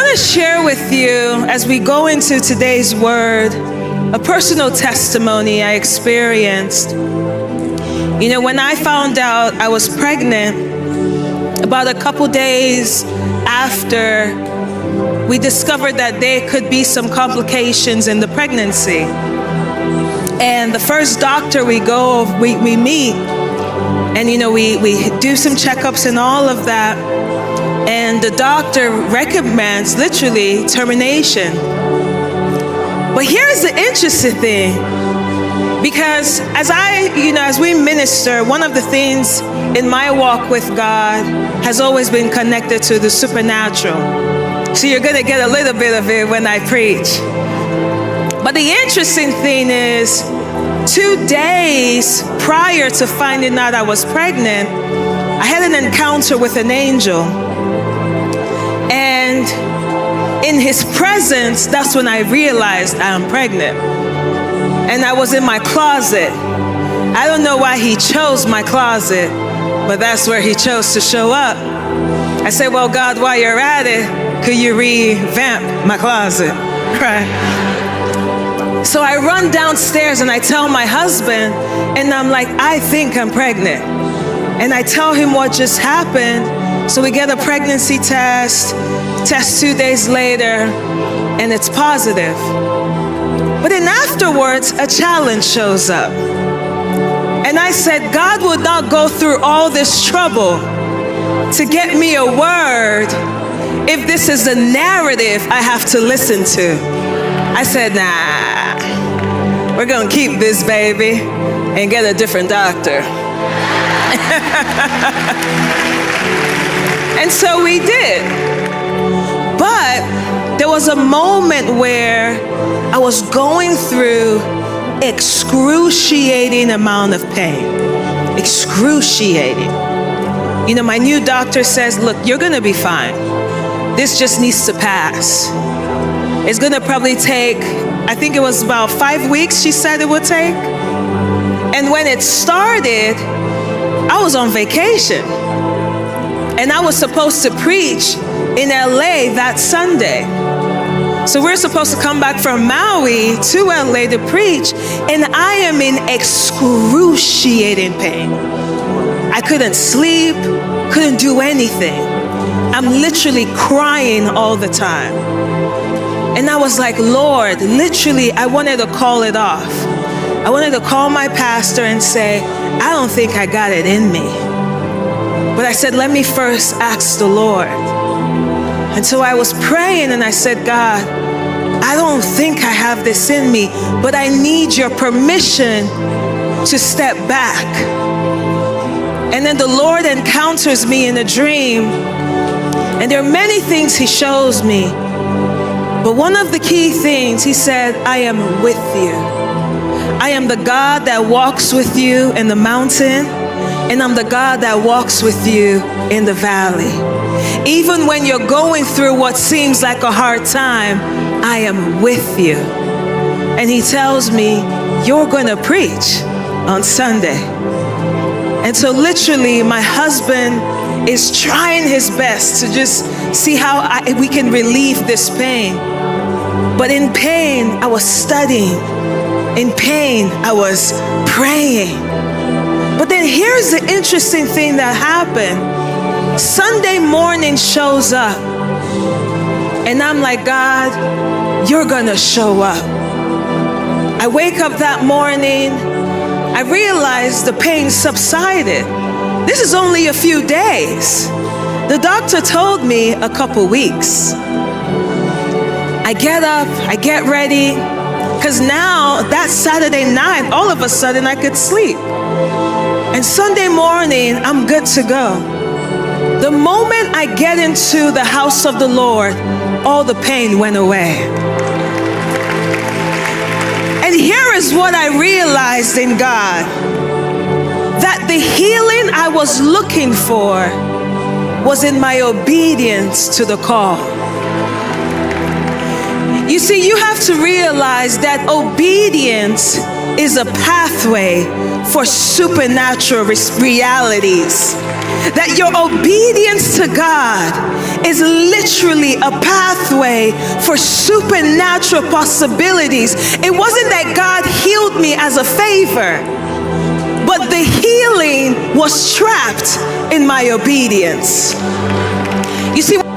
want to share with you, as we go into today's word, a personal testimony I experienced. You know, when I found out I was pregnant, about a couple days after, we discovered that there could be some complications in the pregnancy. And the first doctor we meet, and you know, we do some checkups and all of that. And the doctor recommends literally termination. But here's the interesting thing, because as we minister, one of the things in my walk with God has always been connected to the supernatural. So you're going to get a little bit of it when I preach. But the interesting thing is, 2 days prior to finding out I was pregnant, I had an encounter with an angel. And in his presence, that's when I realized I'm pregnant. And I was in my closet. I don't know why he chose my closet, but that's where he chose to show up. I said, well, God, while you're at it, could you revamp my closet? Right? So I run downstairs and I tell my husband, and I'm like, I think I'm pregnant. And I tell him what just happened. So we get a pregnancy test 2 days later, and it's positive. But then afterwards, a challenge shows up. And I said, God would not go through all this trouble to get me a word if this is the narrative I have to listen to. I said, nah, we're gonna keep this baby and get a different doctor. And so we did. But there was a moment where I was going through excruciating amount of pain. Excruciating. You know, my new doctor says, look, you're gonna be fine. This just needs to pass. It's gonna probably take, I think it was about 5 weeks she said it would take. And when it started, I was on vacation. And I was supposed to preach in LA that Sunday. So we're supposed to come back from Maui to LA to preach, and I am in excruciating pain. I couldn't sleep, couldn't do anything. I'm literally crying all the time. And I was like, Lord, literally, I wanted to call it off. I wanted to call my pastor and say, I don't think I got it in me. But I said, let me first ask the Lord. And so I was praying and I said, God, I don't think I have this in me, but I need your permission to step back. And then the Lord encounters me in a dream. And there are many things he shows me. But one of the key things, he said, I am with you. I am the God that walks with you in the mountain. And I'm the God that walks with you in the valley. Even when you're going through what seems like a hard time, I am with you. And he tells me, you're going to preach on Sunday. And so literally, my husband is trying his best to just see how we can relieve this pain. But in pain, I was studying. In pain, I was praying. But then here's the interesting thing that happened. Sunday morning shows up. And I'm like, God, you're gonna show up. I wake up that morning. I realized the pain subsided. This is only a few days. The doctor told me a couple weeks. I get up, I get ready, because now that Saturday night, all of a sudden I could sleep. And Sunday morning, I'm good to go. The moment I get into the house of the Lord, all the pain went away. And here is what I realized in God, that the healing I was looking for was in my obedience to the call. You see, you have to realize that obedience is a pathway for supernatural realities. that your obedience to God is literally a pathway for supernatural possibilities. It wasn't that God healed me as a favor, but the healing was trapped in my obedience. You see,